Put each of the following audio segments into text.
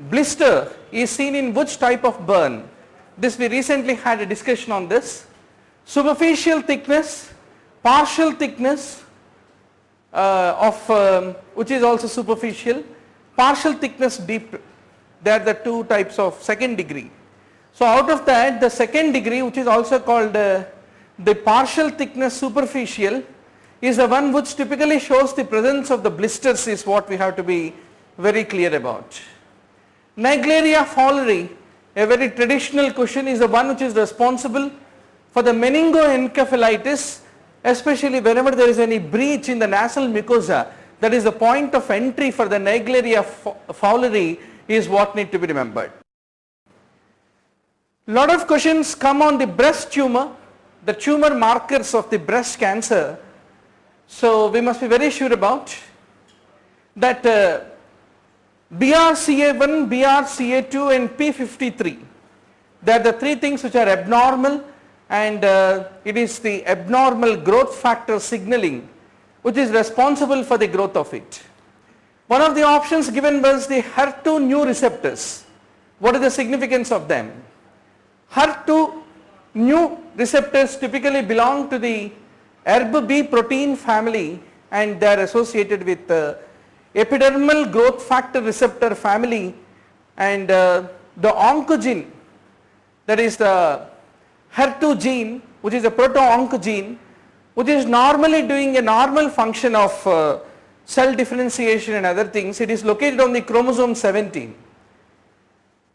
blister is seen in which type of burn? This we recently had a discussion on this. Superficial thickness, partial thickness which is also superficial, partial thickness deep. They are the two types of second degree. So out of that, the second degree, which is also called the partial thickness superficial, is the one which typically shows the presence of the blisters, is what we have to be very clear about. Naegleria fowleri, a very traditional question, is the one which is responsible for the meningoencephalitis, especially whenever there is any breach in the nasal mucosa. That is the point of entry for the Naegleria fowleri, is what need to be remembered. Lot of questions come on the breast tumor, the tumor markers of the breast cancer. So we must be very sure about that BRCA1, BRCA2 and P53. They are the three things which are abnormal, and it is the abnormal growth factor signaling which is responsible for the growth of it. One of the options given was the HER2 new receptors. What is the significance of them? HER2 new receptors typically belong to the ERB-B protein family, and they are associated with epidermal growth factor receptor family, and the oncogene, that is the HER2 gene, which is a proto-oncogene, which is normally doing a normal function of cell differentiation and other things. It is located on the chromosome 17.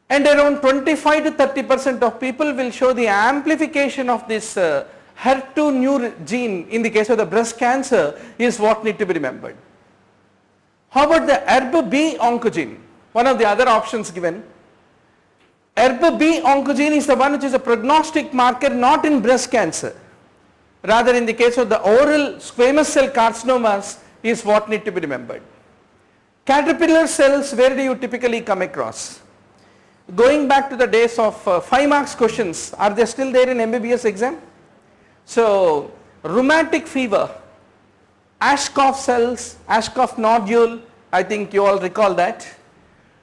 And around 25 to 30% of people will show the amplification of this HER2 new gene in the case of the breast cancer, is what need to be remembered. How about the ERB-B oncogene? One of the other options given. ERB-B oncogene is the one which is a prognostic marker not in breast cancer. Rather, in the case of the oral squamous cell carcinomas, is what need to be remembered. Caterpillar cells, where do you typically come across? Going back to the days of 5 marks questions, are they still there in MBBS exam? So, rheumatic fever, Ashkoff cells, Ashkoff nodule, I think you all recall that.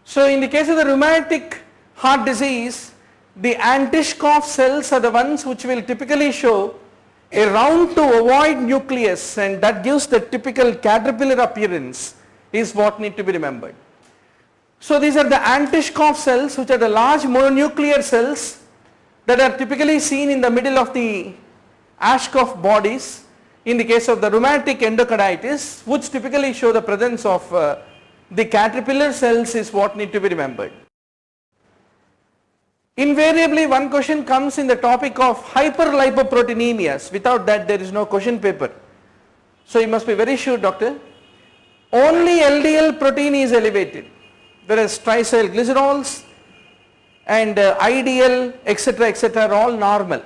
So, in the case of the rheumatic heart disease, the Antishkoff cells are the ones which will typically show a round to ovoid nucleus, and that gives the typical caterpillar appearance, is what need to be remembered. So these are the Antishkoff cells, which are the large mononuclear cells that are typically seen in the middle of the Ashkoff bodies in the case of the rheumatic endocarditis, which typically show the presence of the caterpillar cells, is what need to be remembered. Invariably one question comes in the topic of hyperlipoproteinemias. Without that there is no question paper. So you must be very sure, doctor, only LDL protein is elevated, whereas triacylglycerols and IDL etc. are all normal.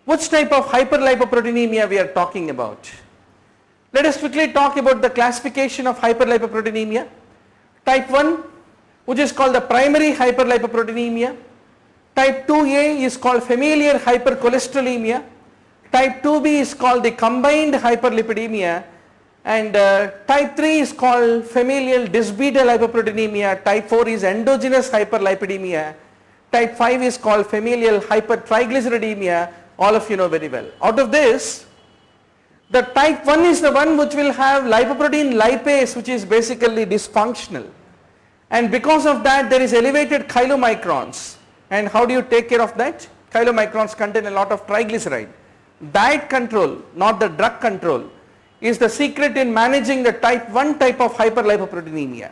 Which type of hyperlipoproteinemia we are talking about? Let us quickly talk about the classification of hyperlipoproteinemia. Type 1, which is called the primary hyperlipoproteinemia. Type 2A is called familial hypercholesterolemia. Type 2B is called the combined hyperlipidemia, and type 3 is called familial dysbeta lipoproteinemia. Type 4 is endogenous hyperlipidemia. Type 5 is called familial hypertriglyceridemia. All of you know very well. Out of this, the type 1 is the one which will have lipoprotein lipase, which is basically dysfunctional, and because of that there is elevated chylomicrons. And how do you take care of that? Chylomicrons contain a lot of triglyceride. Diet control, not the drug control, is the secret in managing the type 1 type of hyperlipoproteinemia.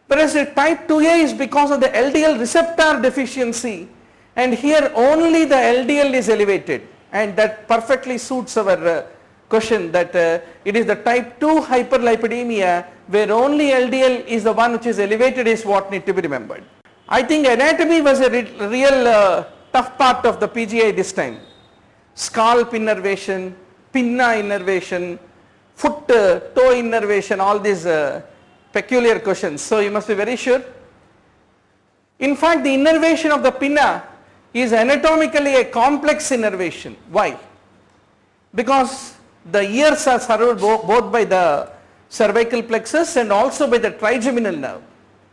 Whereas the type 2A is because of the LDL receptor deficiency, and here only the LDL is elevated, and that perfectly suits our question, that it is the type 2 hyperlipidemia where only LDL is the one which is elevated, is what need to be remembered. I think anatomy was a real tough part of the PGI this time. Scalp innervation, pinna innervation, foot toe innervation, all these peculiar questions. So you must be very sure. In fact, the innervation of the pinna is anatomically a complex innervation. Why? Because the ears are served both by the cervical plexus and also by the trigeminal nerve.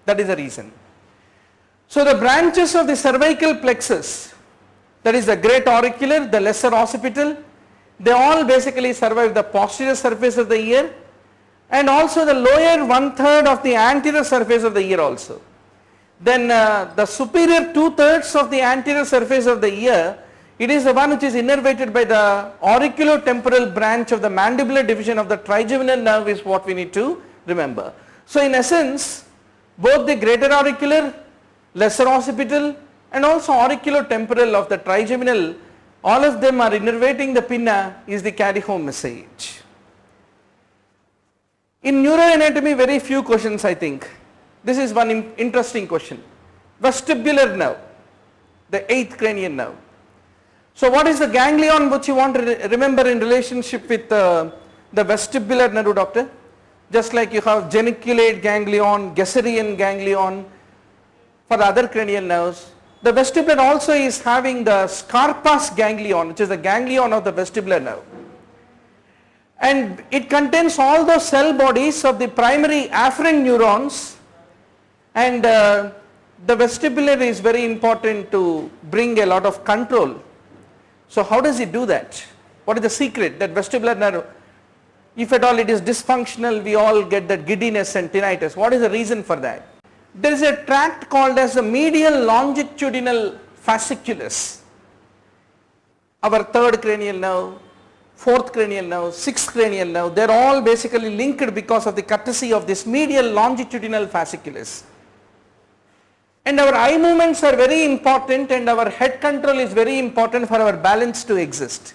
That is the reason. So the branches of the cervical plexus, that is the great auricular, the lesser occipital, they all basically survive the posterior surface of the ear and also the lower 1/3 of the anterior surface of the ear also. Then the superior 2/3 of the anterior surface of the ear, it is the one which is innervated by the auriculotemporal branch of the mandibular division of the trigeminal nerve is what we need to remember. So in essence, both the greater auricular, lesser occipital and also auriculotemporal of the trigeminal, all of them are innervating the pinna is the carry home message. In neuroanatomy, very few questions I think. This is one interesting question. Vestibular nerve, the 8th cranial nerve. So what is the ganglion which you want to remember in relationship with the vestibular nerve, doctor? Just like you have geniculate ganglion, Gesserian ganglion for the other cranial nerves. The vestibular also is having the Scarpa's ganglion, which is the ganglion of the vestibular nerve. And it contains all those cell bodies of the primary afferent neurons, and the vestibular is very important to bring a lot of control. So how does it do that? What is the secret that vestibular nerve, if at all it is dysfunctional, we all get that giddiness and tinnitus. What is the reason for that? There is a tract called as the medial longitudinal fasciculus. Our 3rd cranial nerve, 4th cranial nerve, 6th cranial nerve, they are all basically linked because of the courtesy of this medial longitudinal fasciculus. And our eye movements are very important and our head control is very important for our balance to exist.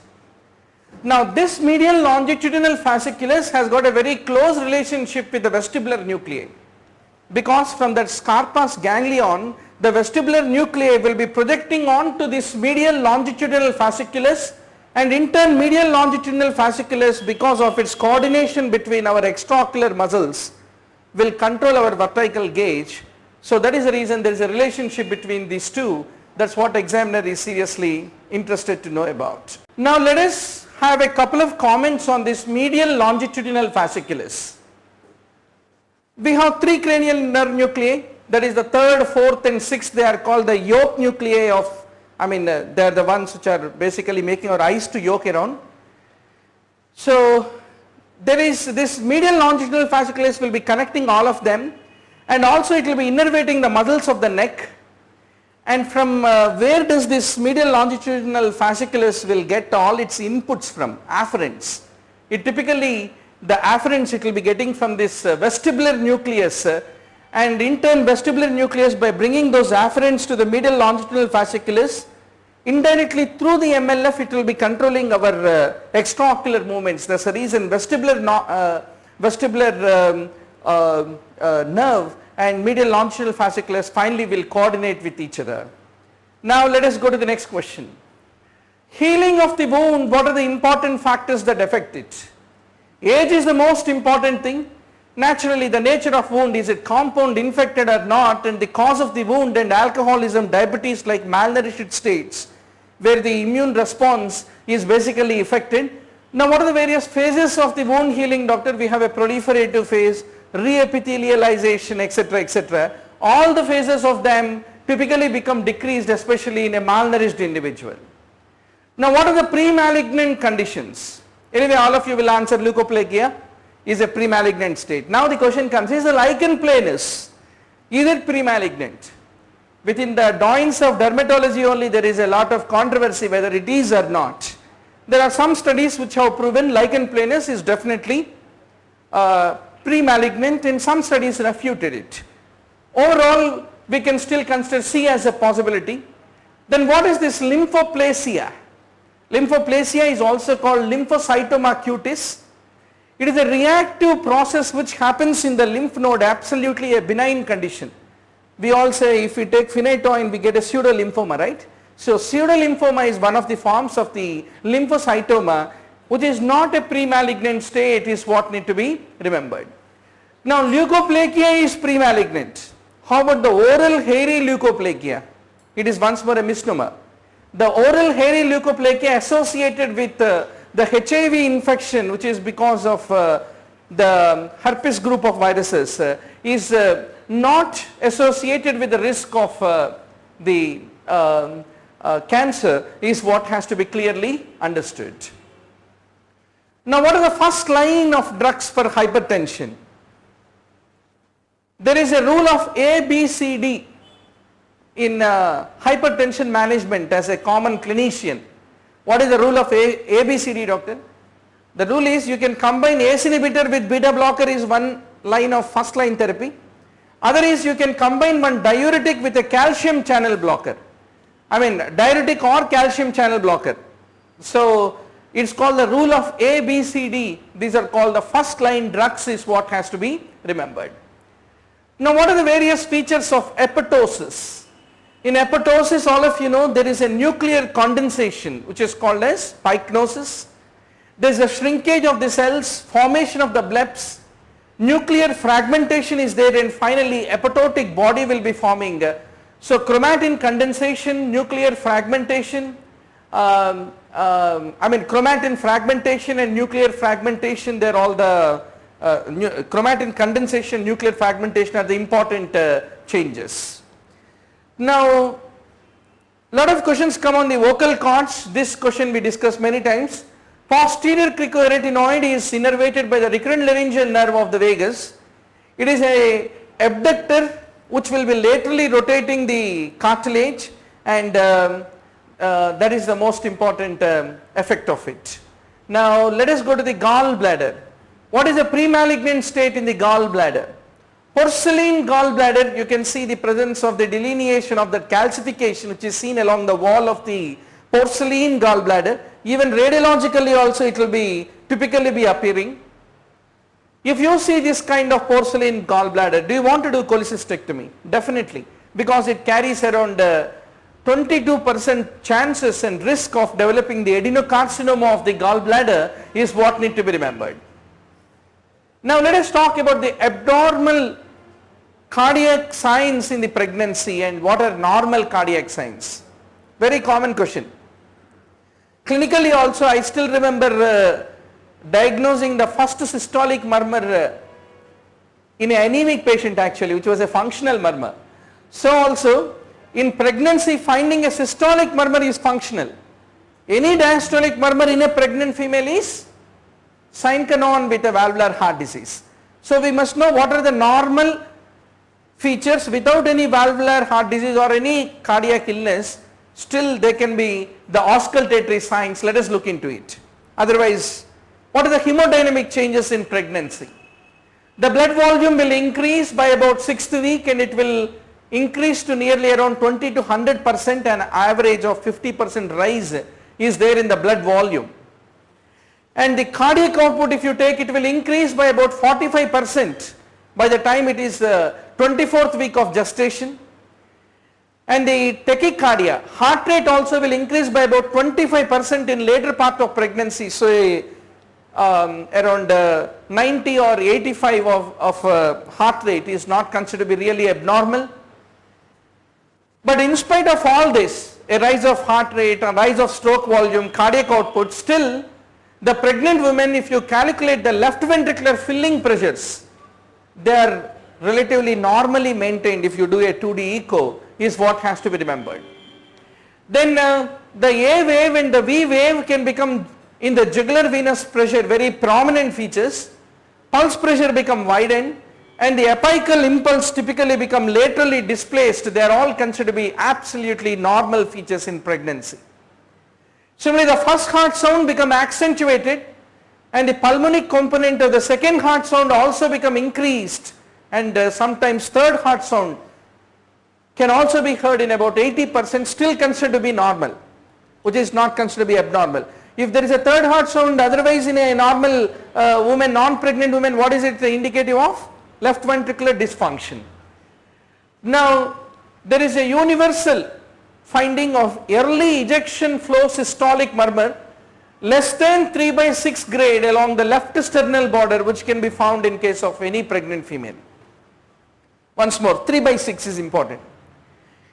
Now this medial longitudinal fasciculus has got a very close relationship with the vestibular nuclei, because from that Scarpa's ganglion, the vestibular nuclei will be projecting onto this medial longitudinal fasciculus, and in turn medial longitudinal fasciculus, because of its coordination between our extraocular muscles, will control our vertical gaze. So that is the reason there is a relationship between these two. That's what examiner is seriously interested to know about. Now let us have a couple of comments on this medial longitudinal fasciculus. We have 3 cranial nerve nuclei, that is the 3rd, 4th and 6th, they are called the yoke nuclei of, they are the ones which are basically making our eyes to yoke around. So there is this medial longitudinal fasciculus will be connecting all of them, and also it will be innervating the muscles of the neck. And from where does this medial longitudinal fasciculus will get all its inputs from? Afferents. It typically, the afferents it will be getting from this vestibular nucleus, and in turn vestibular nucleus, by bringing those afferents to the medial longitudinal fasciculus, indirectly through the MLF it will be controlling our extraocular movements. That's the reason vestibular nerve and medial longitudinal fasciculus finally will coordinate with each other. Now let us go to the next question. Healing of the wound, what are the important factors that affect it? Age is the most important thing. Naturally the nature of wound, is it compound, infected or not, and the cause of the wound, and alcoholism, diabetes, like malnourished states where the immune response is basically affected. Now what are the various phases of the wound healing, doctor? We have a proliferative phase, reepithelialization, etc., etc. All the phases of them typically become decreased, especially in a malnourished individual. Now what are the pre-malignant conditions? Anyway, all of you will answer leukoplakia is a pre-malignant state. Now the question comes, is the lichen planus, is it pre-malignant? Within the domains of dermatology only there is a lot of controversy whether it is or not. There are some studies which have proven lichen planus is definitely pre-malignant, and some studies refuted it. Overall we can still consider C as a possibility. Then what is this lymphoplasia? Lymphoplasia is also called lymphocytoma cutis. It is a reactive process which happens in the lymph node, absolutely a benign condition. We all say if we take phenytoin we get a pseudolymphoma, right? So pseudolymphoma is one of the forms of the lymphocytoma, which is not a pre-malignant state, is what need to be remembered. Now leukoplakia is pre-malignant. How about the oral hairy leukoplakia? It is once more a misnomer. The oral hairy leukoplakia associated with the HIV infection, which is because of the herpes group of viruses, is not associated with the risk of the cancer is what has to be clearly understood. Now, what is the first line of drugs for hypertension? There is a rule of ABCD in hypertension management as a common clinician. What is the rule of ABCD, doctor? The rule is you can combine ACE inhibitor with beta blocker is one line of first line therapy. Other is you can combine one diuretic with a calcium channel blocker. I mean diuretic or calcium channel blocker. So it's called the rule of ABCD. These are called the first line drugs is what has to be remembered. Now, what are the various features of apoptosis? In apoptosis, all of you know there is a nuclear condensation which is called as pycnosis. There is a shrinkage of the cells, formation of the bleps, nuclear fragmentation is there, and finally apoptotic body will be forming. So chromatin condensation, nuclear fragmentation, chromatin fragmentation and nuclear fragmentation, they are all the chromatin condensation, nuclear fragmentation are the important changes. Now, lot of questions come on the vocal cords. This question we discussed many times. Posterior cricoarytenoid is innervated by the recurrent laryngeal nerve of the vagus. It is a abductor which will be laterally rotating the cartilage, and that is the most important effect of it. Now, let us go to the gallbladder. What is the pre-malignant state in the gallbladder? Porcelain gallbladder, you can see the presence of the delineation of that calcification which is seen along the wall of the porcelain gallbladder. Even radiologically also it will be typically be appearing. If you see this kind of porcelain gallbladder, do you want to do cholecystectomy? Definitely, because it carries around 22% chances and risk of developing the adenocarcinoma of the gallbladder is what need to be remembered. Now let us talk about the abnormal cardiac signs in the pregnancy and what are normal cardiac signs. Very common question. Clinically also I still remember diagnosing the first systolic murmur in an anemic patient actually, which was a functional murmur. So also in pregnancy finding a systolic murmur is functional. Any diastolic murmur in a pregnant female is sine qua non with a valvular heart disease. So we must know what are the normal features without any valvular heart disease or any cardiac illness. Still there can be the auscultatory signs. Let us look into it. Otherwise, what are the hemodynamic changes in pregnancy? The blood volume will increase by about 6th week and it will increase to nearly around 20 to 100%, an average of 50% rise is there in the blood volume. And the cardiac output, if you take, it will increase by about 45% by the time it is 24th week of gestation. And the tachycardia, heart rate also will increase by about 25% in later part of pregnancy. So around 90 or 85 of heart rate is not considered to be really abnormal. But in spite of all this, a rise of heart rate, a rise of stroke volume, cardiac output, still the pregnant women, if you calculate the left ventricular filling pressures, they are relatively normally maintained if you do a 2D echo, is what has to be remembered. Then the A wave and the V wave can become in the jugular venous pressure very prominent features. Pulse pressure become widened and the apical impulse typically become laterally displaced. They are all considered to be absolutely normal features in pregnancy. Similarly, the first heart sound become accentuated and the pulmonic component of the second heart sound also become increased, and sometimes third heart sound can also be heard in about 80%, still considered to be normal, which is not considered to be abnormal. If there is a third heart sound otherwise in a normal woman, non-pregnant woman, what is it indicative of? Left ventricular dysfunction. Now there is a universal finding of early ejection flow systolic murmur less than 3/6 grade along the left sternal border, which can be found in case of any pregnant female. Once more, 3/6 is important.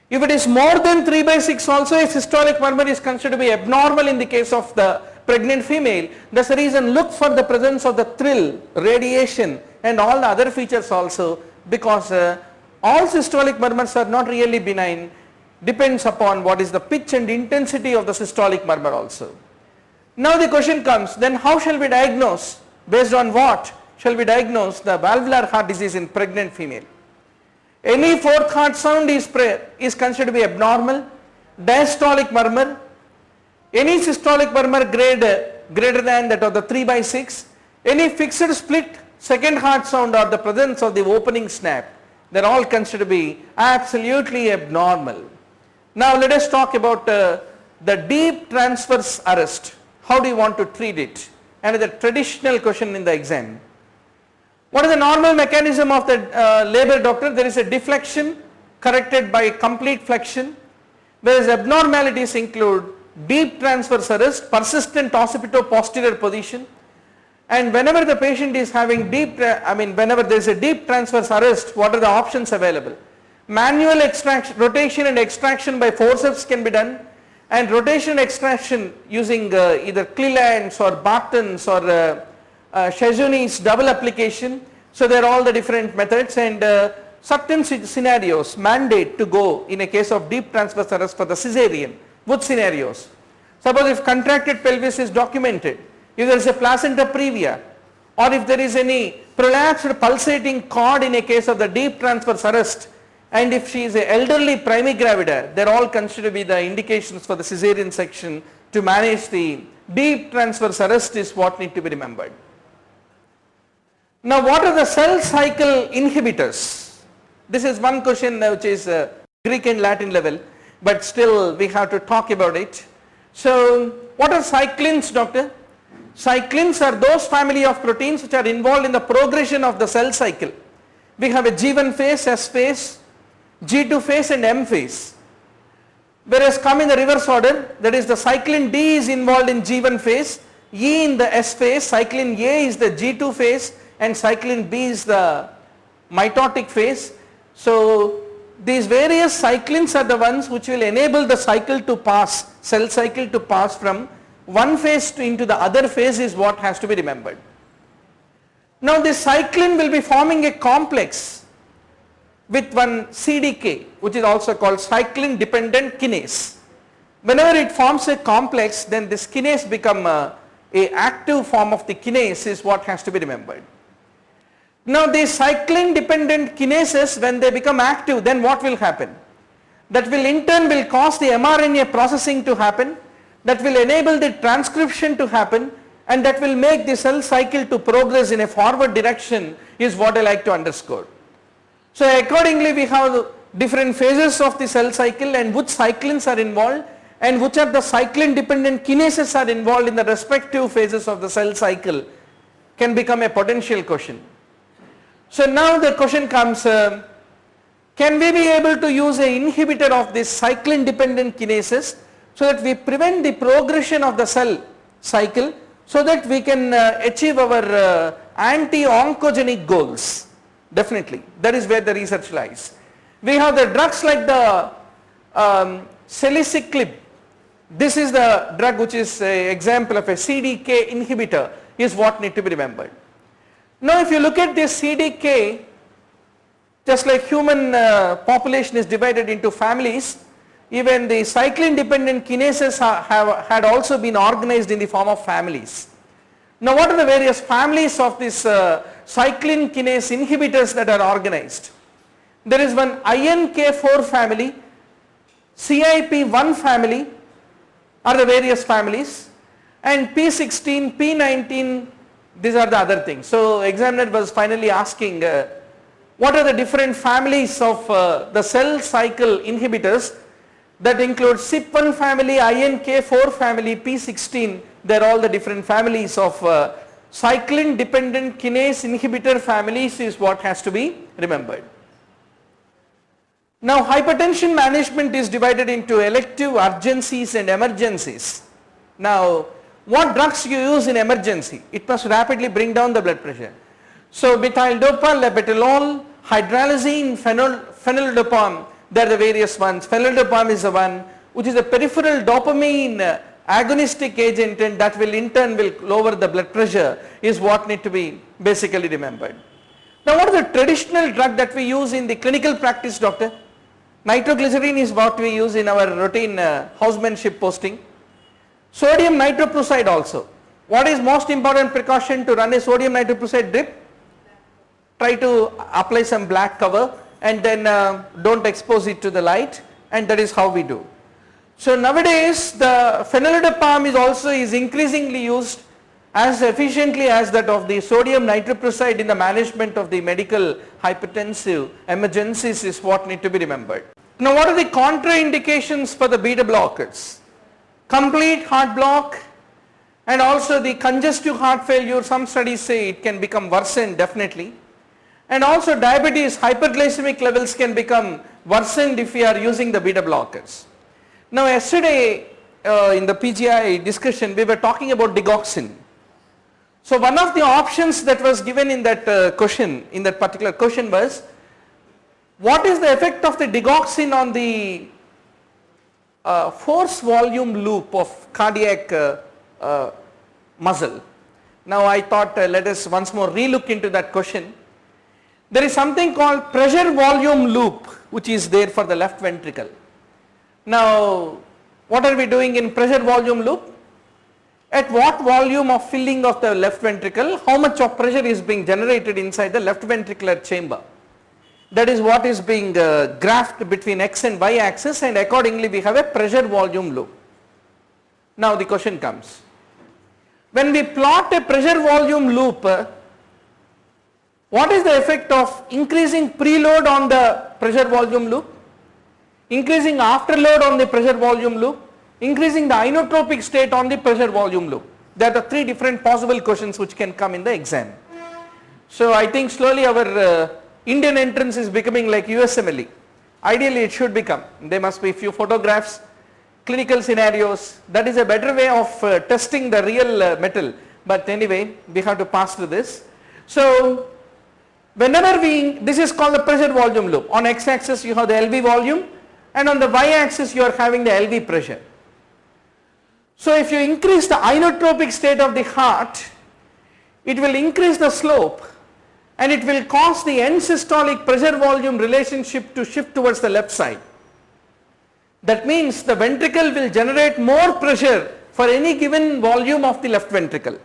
If it is more than 3/6 also, a systolic murmur is considered to be abnormal in the case of the pregnant female. That's the reason look for the presence of the thrill, radiation and all the other features also, because all systolic murmurs are not really benign, depends upon what is the pitch and intensity of the systolic murmur also. Now the question comes, then how shall we diagnose? Based on what shall we diagnose the valvular heart disease in pregnant female? Any fourth heart sound is considered to be abnormal, diastolic murmur, any systolic murmur greater than that of the 3/6, any fixed split second heart sound or the presence of the opening snap, they are all considered to be absolutely abnormal. Now let us talk about the deep transverse arrest. How do you want to treat it? Another traditional question in the exam. What is the normal mechanism of the labor, doctor? There is a deflection corrected by complete flexion, whereas abnormalities include deep transverse arrest, persistent occipito-posterior position, and whenever the patient is having whenever there is a deep transverse arrest, what are the options available? Manual extraction, rotation and extraction by forceps can be done, and rotation and extraction using either Cleland's or Barton's or Chazonne's double application. So there are all the different methods, and certain scenarios mandate to go in a case of deep transverse arrest for the cesarean. Which scenarios? Suppose if contracted pelvis is documented, if there is a placenta previa, or if there is any prolapsed pulsating cord in a case of the deep transverse arrest, and if she is an elderly primigravida, they are all considered to be the indications for the cesarean section to manage the deep transverse arrest is what need to be remembered. Now what are the cell cycle inhibitors? This is one question which is Greek and Latin level, but still we have to talk about it. So what are cyclins, doctor? Cyclins are those family of proteins which are involved in the progression of the cell cycle. We have a G1 phase, S phase, G2 phase and M phase. Whereas come in the reverse order, that is the cyclin D is involved in G1 phase, E in the S phase, cyclin A is the G2 phase, and cyclin B is the mitotic phase. So these various cyclins are the ones which will enable the cycle to pass, cell cycle to pass from one phase into the other phase is what has to be remembered. Now this cyclin will be forming a complex with one CDK, which is also called cyclin dependent kinase. Whenever it forms a complex, then this kinase become a active form of the kinase is what has to be remembered. Now these cyclin dependent kinases, when they become active, then what will happen? That will in turn will cause the mRNA processing to happen, that will enable the transcription to happen, and that will make the cell cycle to progress in a forward direction is what I like to underscore. So accordingly we have different phases of the cell cycle and which cyclins are involved and which are the cyclin dependent kinases are involved in the respective phases of the cell cycle can become a potential question. So now the question comes, can we be able to use an inhibitor of this cyclin dependent kinases so that we prevent the progression of the cell cycle so that we can achieve our anti-oncogenic goals? Definitely, that is where the research lies. We have the drugs like the Selisiclib. This is the drug which is an example of a CDK inhibitor is what need to be remembered. Now if you look at this CDK, just like human population is divided into families, even the cyclin dependent kinases had also been organized in the form of families. Now what are the various families of this cyclin kinase inhibitors that are organized? There is one INK4 family, CIP1 family are the various families, and P16, P19, these are the other things. So examiner was finally asking what are the different families of the cell cycle inhibitors that include CYP1 family, INK4 family, P16, they are all the different families of cyclin dependent kinase inhibitor families is what has to be remembered. Now hypertension management is divided into elective, urgencies and emergencies. Now what drugs you use in emergency? It must rapidly bring down the blood pressure. So methyl-dopa, labetalol, hydralazine, phenyldopa, they are the various ones. Phenyldopa is the one which is a peripheral dopamine agonistic agent, and that will in turn will lower the blood pressure is what need to be basically remembered. Now what is the traditional drug that we use in the clinical practice, doctor? Nitroglycerin is what we use in our routine housemanship posting. Sodium nitroprusside also. What is most important precaution to run a sodium nitroprusside drip? Try to apply some black cover and then don't expose it to the light, and that is how we do. So nowadays the phenylidopam is increasingly used as efficiently as that of the sodium nitroprusside in the management of the medical hypertensive emergencies is what need to be remembered. Now what are the contraindications for the beta blockers? Complete heart block and also the congestive heart failure, some studies say it can become worsened definitely, and also diabetes, hyperglycemic levels can become worsened if we are using the beta blockers. Now yesterday in the PGI discussion we were talking about digoxin. So one of the options that was given in that question, in that particular question was, what is the effect of the digoxin on the force volume loop of cardiac muscle? Now I thought let us once more relook into that question. There is something called pressure volume loop which is there for the left ventricle. Now what are we doing in pressure volume loop? At what volume of filling of the left ventricle, how much of pressure is being generated inside the left ventricular chamber? That is what is being graphed between x and y axis, and accordingly we have a pressure volume loop. Now the question comes, when we plot a pressure volume loop, what is the effect of increasing preload on the pressure volume loop, increasing afterload on the pressure volume loop, increasing the inotropic state on the pressure volume loop? There are three different possible questions which can come in the exam. So I think slowly our Indian entrance is becoming like USMLE. Ideally it should become. There must be few photographs, clinical scenarios. That is a better way of testing the real metal. But anyway, we have to pass through this. So whenever this is called the pressure volume loop. On x-axis you have the LV volume, and on the y-axis you are having the LV pressure. So if you increase the inotropic state of the heart, it will increase the slope and it will cause the end systolic pressure volume relationship to shift towards the left side. That means the ventricle will generate more pressure for any given volume of the left ventricle.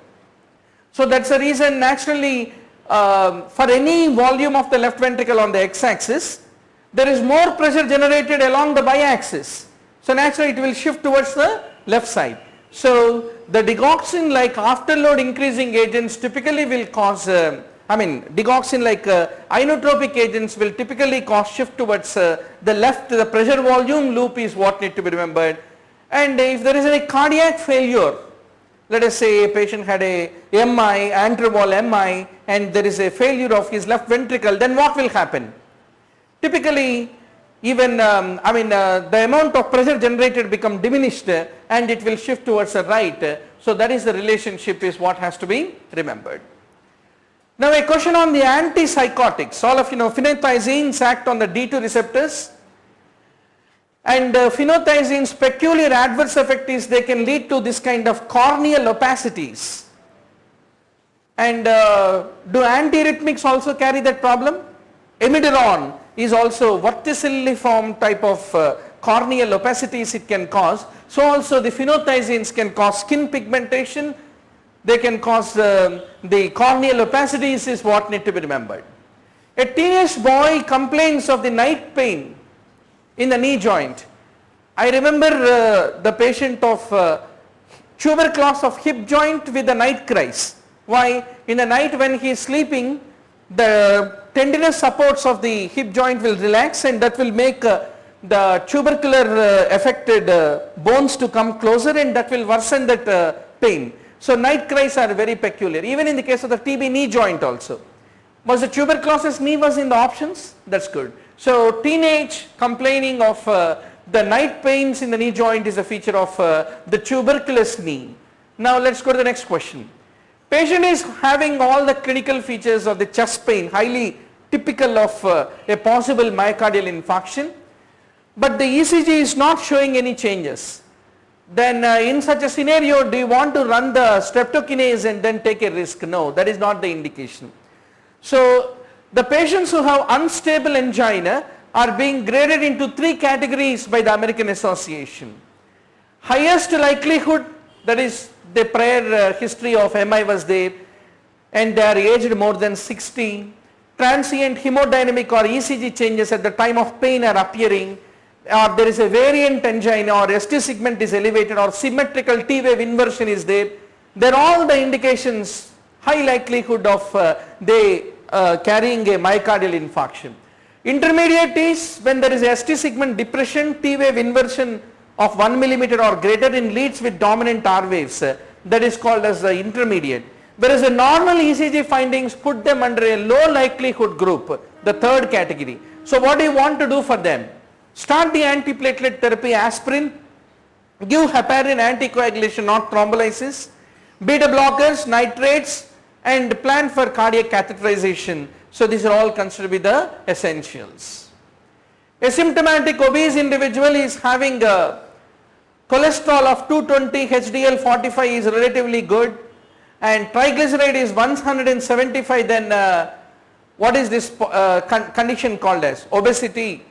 So that's the reason naturally for any volume of the left ventricle on the x-axis, there is more pressure generated along the y-axis. So naturally it will shift towards the left side. So the digoxin like afterload increasing agents typically will cause, digoxin like inotropic agents will typically cause shift towards the left. The pressure volume loop is what need to be remembered. And if there is any cardiac failure, let us say a patient had a MI, anteroval MI, and there is a failure of his left ventricle, then what will happen? Typically even the amount of pressure generated become diminished and it will shift towards the right. So that is the relationship is what has to be remembered. Now a question on the antipsychotics. All of you know phenothiazines act on the D2 receptors, and phenothiazine's peculiar adverse effect is they can lead to this kind of corneal opacities. And do antiarrhythmics also carry that problem? Imidazole is also verticilliform type of corneal opacities it can cause. So also the phenothiazines can cause skin pigmentation, they can cause the corneal opacities is what need to be remembered. A teenage boy complains of the night pain in the knee joint. I remember the patient of tuberculosis of hip joint with the night cries. Why? In the night when he is sleeping, the tendinous supports of the hip joint will relax, and that will make the tubercular affected bones to come closer, and that will worsen that pain. So night cries are very peculiar. Even in the case of the TB knee joint also. Was the tuberculosis knee was in the options? That's good. So teenage complaining of the night pains in the knee joint is a feature of the tuberculous knee. Now let's go to the next question. Patient is having all the clinical features of the chest pain, highly typical of a possible myocardial infarction, but the ECG is not showing any changes. Then in such a scenario, do you want to run the streptokinase and then take a risk? No, that is not the indication. So The patients who have unstable angina are being graded into 3 categories by the American Association. Highest likelihood, that is the prior history of MI was there and they are aged more than 60. Transient hemodynamic or ECG changes at the time of pain are appearing, or there is a variant angina or ST segment is elevated or symmetrical T wave inversion is there. They are all the indications, high likelihood of carrying a myocardial infarction. Intermediate is when there is ST segment depression, T wave inversion of 1 millimeter or greater in leads with dominant R waves, that is called as the intermediate. Whereas the normal ECG findings put them under a low likelihood group, the 3rd category. So what do you want to do for them? Start the antiplatelet therapy, aspirin, give heparin anticoagulation, not thrombolysis, beta blockers, nitrates, and plan for cardiac catheterization. So these are all considered to be the essentials. Asymptomatic obese individual is having a cholesterol of 220, HDL 45 is relatively good, and triglyceride is 175, then what is this condition called as? Obesity,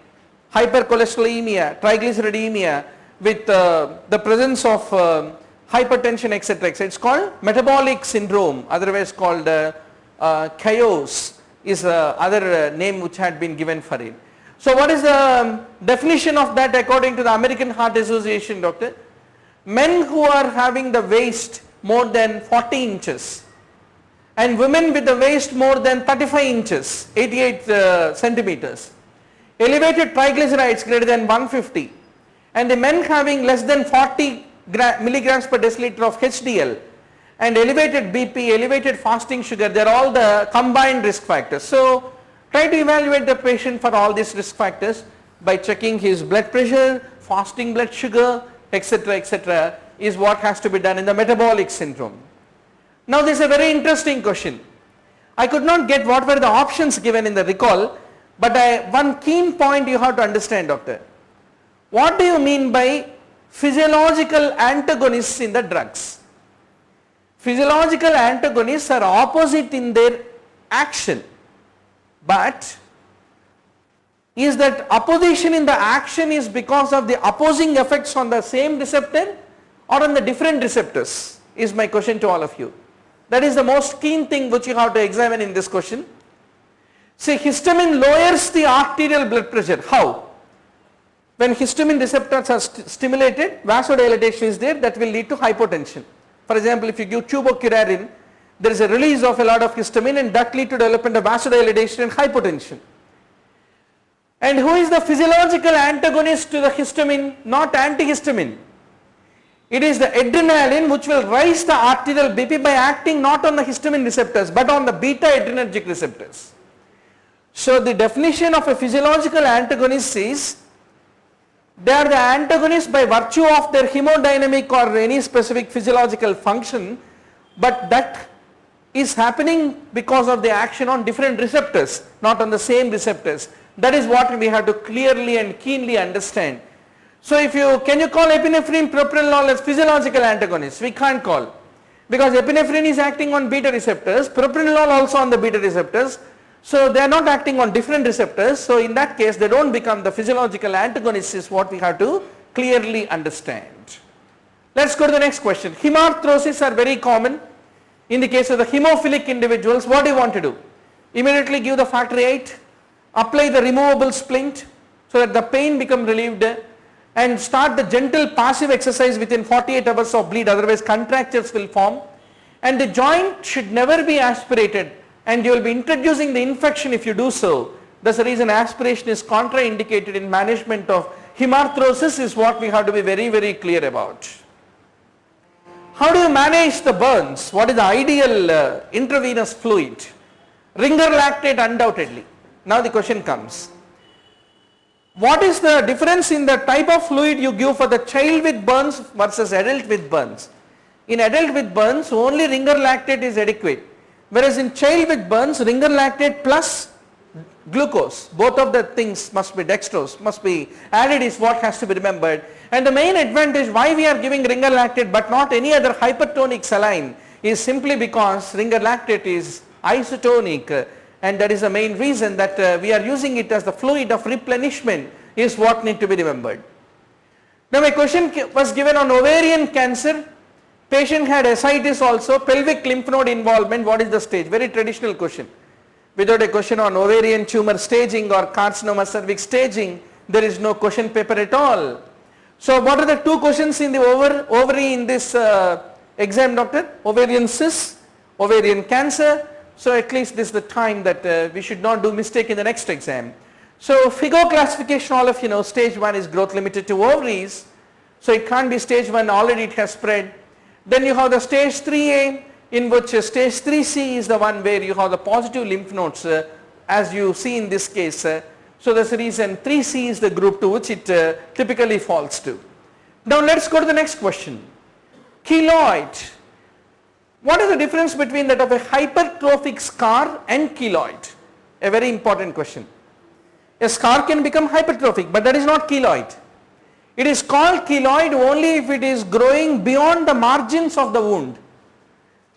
hypercholesterolemia, triglyceridemia with the presence of hypertension, etc. It is called metabolic syndrome, otherwise called chaos is other name which had been given for it. So what is the definition of that according to the American Heart Association, doctor? Men who are having the waist more than 40 inches and women with the waist more than 35 inches, 88 centimeters, elevated triglycerides greater than 150, and the men having less than 40 milligrams per deciliter of HDL and elevated BP, elevated fasting sugar, they are all the combined risk factors. So try to evaluate the patient for all these risk factors by checking his blood pressure, fasting blood sugar, etc., is what has to be done in the metabolic syndrome. Now this is a very interesting question. I could not get what were the options given in the recall, but one keen point you have to understand, doctor. What do you mean by physiological antagonists in the drugs? Physiological antagonists are opposite in their action, but is that opposition in the action is because of the opposing effects on the same receptor or on the different receptors, is my question to all of you. That is the most keen thing which you have to examine in this question. See, histamine lowers the arterial blood pressure. How? When histamine receptors are stimulated, vasodilatation is there, that will lead to hypotension. For example, if you give tubocurarine, there is a release of a lot of histamine and that lead to development of vasodilatation and hypotension. And who is the physiological antagonist to the histamine? Not antihistamine. It is the adrenaline which will rise the arterial BP by acting not on the histamine receptors but on the beta adrenergic receptors. So the definition of a physiological antagonist is they are the antagonists by virtue of their hemodynamic or any specific physiological function, but that is happening because of the action on different receptors, not on the same receptors. That is what we have to clearly and keenly understand. So if you, can you call epinephrine, propranolol as physiological antagonists? We can't call, because epinephrine is acting on beta receptors, propranolol also on the beta receptors. So they are not acting on different receptors. So in that case they don't become the physiological antagonists, is what we have to clearly understand. Let's go to the next question. Hemarthrosis are very common. In the case of the hemophilic individuals, what do you want to do? Immediately give the factor VIII, apply the removable splint so that the pain become relieved, and start the gentle passive exercise within 48 hours of bleed, otherwise contractures will form, and the joint should never be aspirated, and you will be introducing the infection if you do so. That's the reason aspiration is contraindicated in management of hemarthrosis, is what we have to be very, very clear about. How do you manage the burns? What is the ideal intravenous fluid? Ringer lactate undoubtedly. Now the question comes. What is the difference in the type of fluid you give for the child with burns versus adult with burns? In adult with burns, only ringer lactate is adequate. Whereas in child with burns, ringer lactate plus glucose, both of the things must be dextrose, must be added, is what has to be remembered. And the main advantage why we are giving ringer lactate but not any other hypertonic saline is simply because ringer lactate is isotonic and that is the main reason that we are using it as the fluid of replenishment is what need to be remembered. Now my question was given on ovarian cancer. Patient had ascites also, pelvic lymph node involvement, what is the stage? Very traditional question. Without a question on ovarian tumor staging or carcinoma cervix staging, there is no question paper at all. So what are the two questions in the ovary in this exam, doctor? Ovarian cyst, ovarian cancer. So at least this is the time that we should not do mistake in the next exam. So FIGO classification, all of you know, stage 1 is growth limited to ovaries. So it can't be stage 1, already it has spread. Then you have the stage 3A, in which stage 3C is the one where you have the positive lymph nodes as you see in this case. So that's the reason 3C is the group to which it typically falls to. Now let's go to the next question. Keloid. What is the difference between that of a hypertrophic scar and keloid? A very important question. A scar can become hypertrophic, but that is not keloid. It is called keloid only if it is growing beyond the margins of the wound.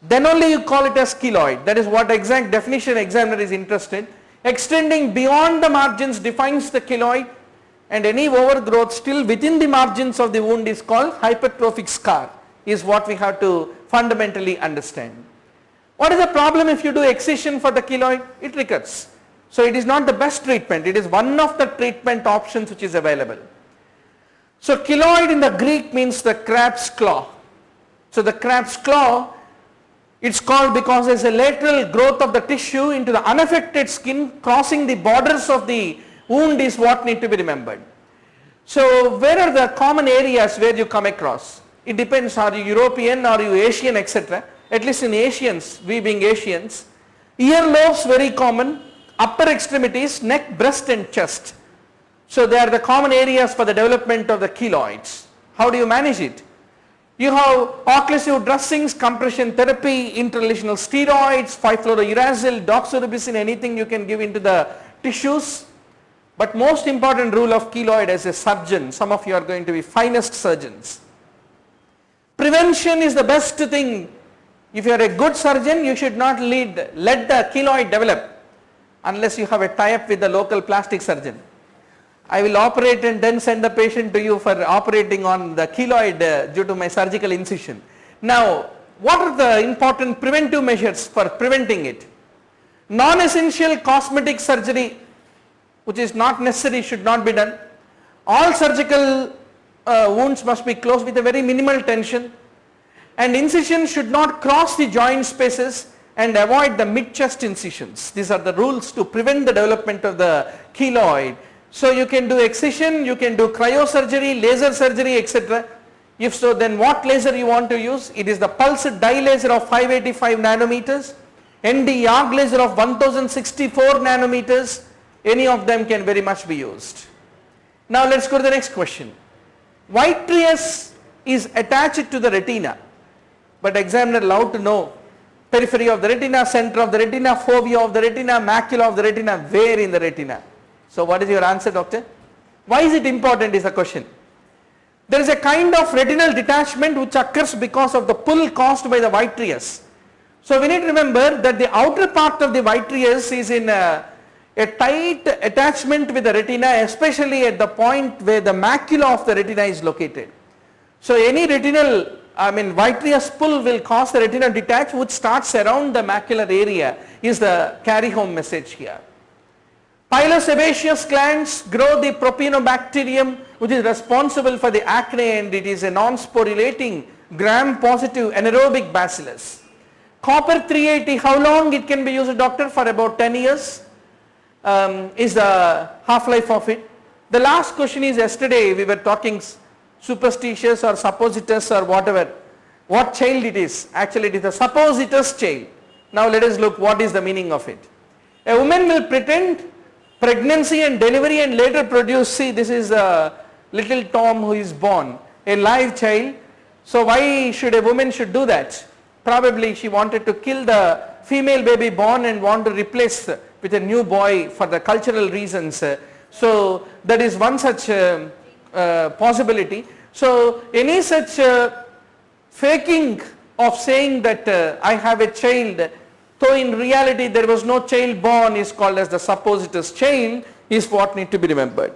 Then only you call it as keloid. That is what exact definition examiner is interested. Extending beyond the margins defines the keloid, and any overgrowth still within the margins of the wound is called hypertrophic scar, is what we have to fundamentally understand. What is the problem if you do excision for the keloid? It recurs. So it is not the best treatment, it is one of the treatment options which is available. So keloid in the Greek means the crab's claw. So the crab's claw, it's called because there is a lateral growth of the tissue into the unaffected skin crossing the borders of the wound is what need to be remembered. So where are the common areas where you come across? It depends, are you European, are you Asian, etc. At least in Asians, we being Asians, earlobes very common, upper extremities, neck, breast and chest. So they are the common areas for the development of the keloids. How do you manage it? You have occlusive dressings, compression therapy, interlesional steroids, 5-fluorouracil, doxorubicin, anything you can give into the tissues. But most important rule of keloid as a surgeon, some of you are going to be finest surgeons. Prevention is the best thing. If you are a good surgeon, you should not let the keloid develop unless you have a tie-up with the local plastic surgeon. I will operate and then send the patient to you for operating on the keloid due to my surgical incision. Now, what are the important preventive measures for preventing it? Non-essential cosmetic surgery, which is not necessary, should not be done. All surgical wounds must be closed with a very minimal tension, and incision should not cross the joint spaces and avoid the mid-chest incisions. These are the rules to prevent the development of the keloid. So you can do excision, you can do cryosurgery, laser surgery, etc. If so, then what laser you want to use? It is the pulsed dye laser of 585 nanometers, ND arc laser of 1064 nanometers. Any of them can very much be used. Now let's go to the next question. Vitreous is attached to the retina, but examiner allowed to know periphery of the retina, center of the retina, fovea of the retina, macula of the retina, where in the retina. So what is your answer, doctor? Why is it important is the question. There is a kind of retinal detachment which occurs because of the pull caused by the vitreous. So we need to remember that the outer part of the vitreous is in a tight attachment with the retina, especially at the point where the macula of the retina is located. So any vitreous pull will cause the retina to detach, which starts around the macular area, is the carry home message here. Pilosebaceous glands grow the propionibacterium, which is responsible for the acne, and it is a non-sporulating gram-positive anaerobic bacillus. Copper 380, how long it can be used, doctor? For about 10 years is the half-life of it. The last question is, yesterday we were talking superstitious or suppositous or whatever, what child it is. Actually it is a suppositous child. Now let us look what is the meaning of it. A woman will pretend pregnancy and delivery and later produce, see, this is a little Tom who is born, a live child. So why should a woman should do that? Probably she wanted to kill the female baby born and want to replace with a new boy for the cultural reasons. So that is one such possibility. So any such faking of saying that I have a child Though in reality there was no child born, is called as the supposititious child, is what need to be remembered.